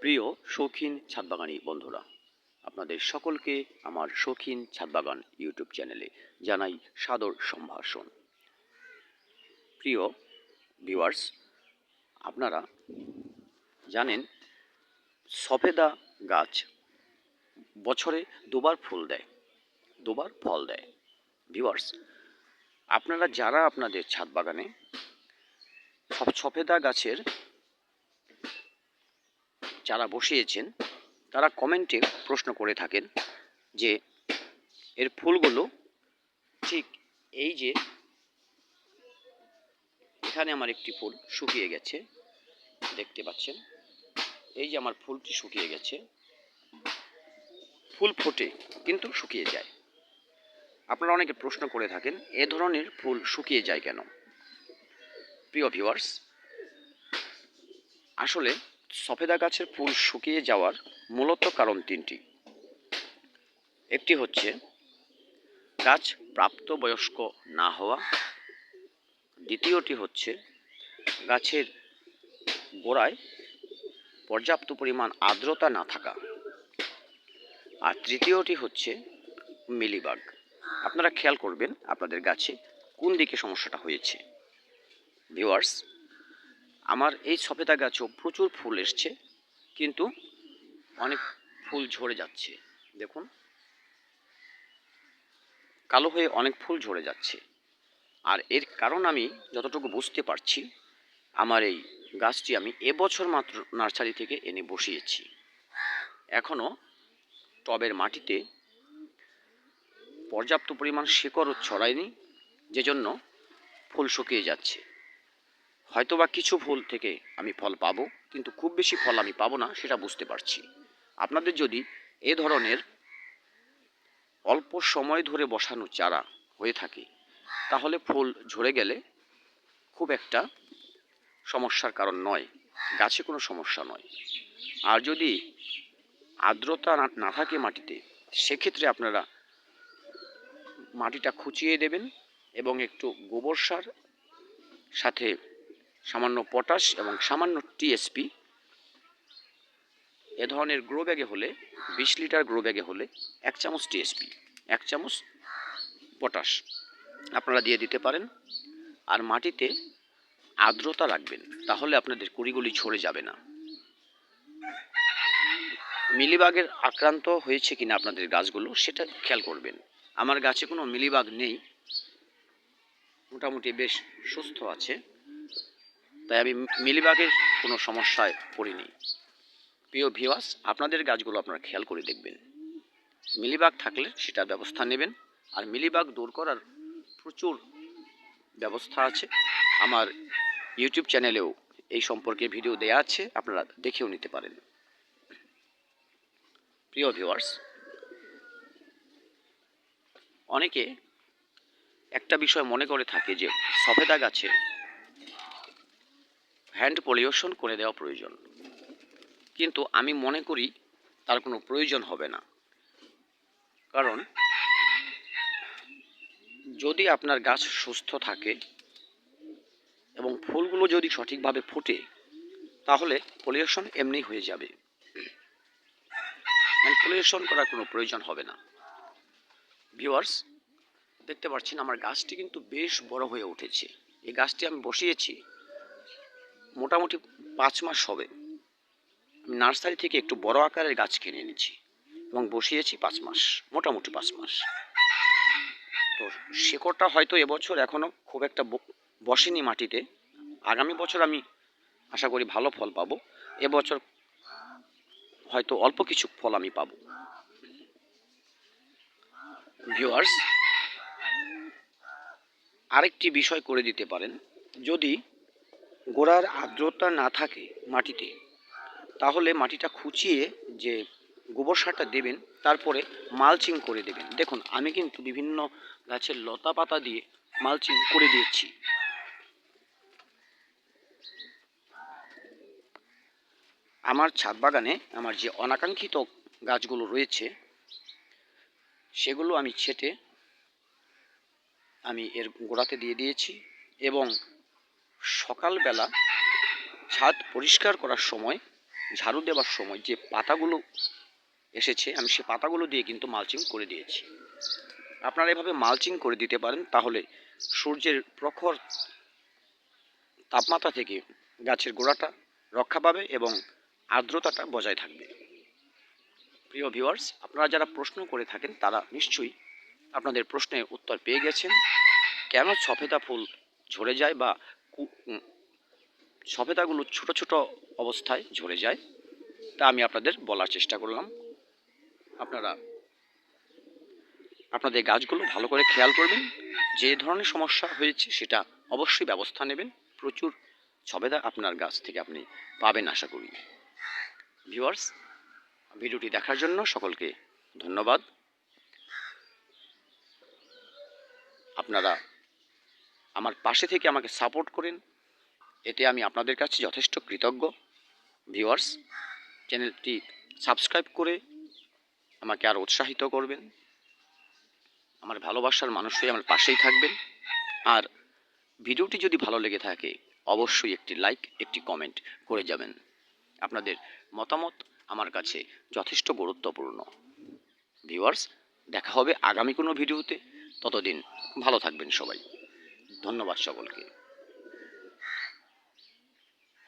প্রিয় শৌখিন ছাদবাগানি বন্ধুরা, আপনাদের সকলকে আমার শৌখিন ছাদবাগান ইউটিউব চ্যানেলে জানাই সাদর সম্ভাষণ। প্রিয় ভিউয়ার্স, আপনারা জানেন সফেদা গাছ বছরে দুবার ফুল দেয়, দুবার ফল দেয়। ভিউয়ার্স, আপনারা যারা আপনাদের ছাদ বাগানে সফেদা গাছের চারা বসিয়েছেন, তারা কমেন্টে প্রশ্ন করে থাকেন যে এর ফুলগুলো ঠিক এই যে এখানে আমার একটি ফুল শুকিয়ে গেছে, দেখতে পাচ্ছেন, এই যে আমার ফুলটি শুকিয়ে গেছে, ফুল ফোটে কিন্তু শুকিয়ে যায়। আপনারা অনেকে প্রশ্ন করে থাকেন এ ধরনের ফুল শুকিয়ে যায় কেন। প্রিয় ভিউয়ার্স, আসলে সফেদা গাছের ফুল শুকিয়ে যাওয়ার মূলত কারণ তিনটি। একটি হচ্ছে গাছ প্রাপ্তবয়স্ক না হওয়া, দ্বিতীয়টি হচ্ছে গাছের গোড়ায় পর্যাপ্ত পরিমাণ আর্দ্রতা না থাকা, আর তৃতীয়টি হচ্ছে মিলিবাগ। আপনারা খেয়াল করবেন আপনাদের গাছে কোন দিকে সমস্যাটা হয়েছে। ভিউয়ার্স, আমার এই সফেদা গাছেও প্রচুর ফুল এসছে, কিন্তু অনেক ফুল ঝরে যাচ্ছে। দেখুন, কালো হয়ে অনেক ফুল ঝরে যাচ্ছে। আর এর কারণ আমি যতটুকু বুঝতে পারছি, আমার এই গাছটি আমি এবছর মাত্র নার্সারি থেকে এনে বসিয়েছি। এখনও টবের মাটিতে পর্যাপ্ত পরিমাণ শিকড়ও ছড়ায়নি, যে জন্য ফুল শুকিয়ে যাচ্ছে। হয়তোবা কিছু ফুল থেকে আমি ফল পাবো, কিন্তু খুব বেশি ফল আমি পাবো না, সেটা বুঝতে পারছি। আপনাদের যদি এ ধরনের অল্প সময় ধরে বসানো চারা হয়ে থাকে, তাহলে ফুল ঝরে গেলে খুব একটা সমস্যার কারণ নয়, গাছে কোনো সমস্যা নয়। আর যদি আর্দ্রতা না থাকে মাটিতে, সেক্ষেত্রে আপনারা মাটিটা খুঁচিয়ে দেবেন এবং একটু গোবর সার, সাথে সামান্য পটাশ এবং সামান্য টিএসপি, এ ধরনের গ্রো ব্যাগে হলে 20 লিটার গ্রো ব্যাগে হলে 1 চামচ টিএসপি, 1 চামচ পটাশ আপনারা দিয়ে দিতে পারেন। আর মাটিতে আর্দ্রতা রাখবেন, তাহলে আপনাদের কুড়িগুলি ঝরে যাবে না। মিলিবাগের আক্রান্ত হয়েছে কিনা আপনাদের গাছগুলো, সেটা খেয়াল করবেন। আমার গাছে কোনো মিলিবাগ নেই, মোটামুটি বেশ সুস্থ আছে, তাই আমি মিলিবাগের কোনো সমস্যায় পড়িনি। প্রিয় ভিউয়ার্স, আপনাদের গাছগুলো আপনারা খেয়াল করে দেখবেন, মিলিবাগ থাকলে সেটার ব্যবস্থা নেবেন। আর মিলিবাগ দূর করার প্রচুর ব্যবস্থা আছে, আমার ইউটিউব চ্যানেলেও এই সম্পর্কে ভিডিও দেয়া আছে, আপনারা দেখেও নিতে পারেন। প্রিয় ভিউয়ার্স, অনেকে একটা বিষয় মনে করে থাকে যে সফেদা গাছে হ্যান্ড পলিউশন করে দেওয়া প্রয়োজন, কিন্তু আমি মনে করি তার কোনো প্রয়োজন হবে না। কারণ যদি আপনার গাছ সুস্থ থাকে এবং ফুলগুলো যদি সঠিকভাবে ফোটে, তাহলে পলিউশন এমনি হয়ে যাবে, হ্যান্ড পলিউশন করার কোনো প্রয়োজন হবে না। ভিউয়ার্স, দেখতে পাচ্ছেন আমার গাছটি কিন্তু বেশ বড় হয়ে উঠেছে। এই গাছটি আমি বসিয়েছি মোটামুটি 5 মাস হবে। আমি নার্সারি থেকে একটু বড় আকারের গাছ কিনে এনেছি এবং বসিয়েছি 5 মাস, মোটামুটি 5 মাস। তো শিকড়টা হয়তো এবছর এখনো খুব একটা বসেনি মাটিতে। আগামী বছর আমি আশা করি ভালো ফল পাবো। এবছর হয়তো অল্প কিছু ফল আমি পাবো। ভিউয়ার্স, আরেকটি বিষয় করে দিতে পারেন, যদি গোড়ার আর্দ্রতা না থাকে মাটিতে, তাহলে মাটিটা খুঁচিয়ে যে গোবর সারটা দেবেন, তারপরে মালচিং করে দেবেন। দেখুন, আমি কিন্তু বিভিন্ন গাছের লতা পাতা দিয়ে মালচিং করে দিয়েছি। আমার ছাদ বাগানে আমার যে অনাকাঙ্ক্ষিত গাছগুলো রয়েছে, সেগুলো আমি ছেটে আমি এর গোড়াতে দিয়ে দিয়েছি, এবং সকালবেলা ছাদ পরিষ্কার করার সময় ঝাড়ু দেওয়ার সময় যে পাতাগুলো এসেছে আমি সে পাতাগুলো দিয়ে কিন্তু মালচিং করে দিয়েছি। আপনারা এভাবে মালচিং করে দিতে পারেন, তাহলে সূর্যের প্রখর তাপমাত্রা থেকে গাছের গোড়াটা রক্ষা পাবে এবং আর্দ্রতাটা বজায় থাকবে। প্রিয় ভিউয়ার্স, আপনারা যারা প্রশ্ন করে থাকেন তারা নিশ্চয়ই আপনাদের প্রশ্নের উত্তর পেয়ে গেছেন। কেন সফেদা ফুল ঝরে যায় বা সফেদাগুলো ছোট ছোট অবস্থায় ঝরে যায়, তা আমি আপনাদের বলার চেষ্টা করলাম। আপনারা আপনাদের গাছগুলো ভালো করে খেয়াল করবেন, যে ধরনের সমস্যা হয়েছে সেটা অবশ্যই ব্যবস্থা নেবেন। প্রচুর সবেদা আপনার গাছ থেকে আপনি পাবেন আশা করি। ভিউয়ার্স, ভিডিওটি দেখার জন্য সকলকে ধন্যবাদ। আপনারা আমার পাশে থেকে আমাকে সাপোর্ট করেন, এতে আমি আপনাদের কাছে যথেষ্ট কৃতজ্ঞ। ভিউয়ার্স, চ্যানেলটি সাবস্ক্রাইব করে আমাকে আরও উৎসাহিত করবেন। আমার ভালোবাসার মানুষ হয়ে আমার পাশেই থাকবেন। আর ভিডিওটি যদি ভালো লেগে থাকে অবশ্যই একটি লাইক, একটি কমেন্ট করে যাবেন। আপনাদের মতামত আমার কাছে যথেষ্ট গুরুত্বপূর্ণ। ভিউয়ার্স, দেখা হবে আগামী কোনো ভিডিওতে। ততদিন ভালো থাকবেন সবাই। ধন্যবাদ সকলকে।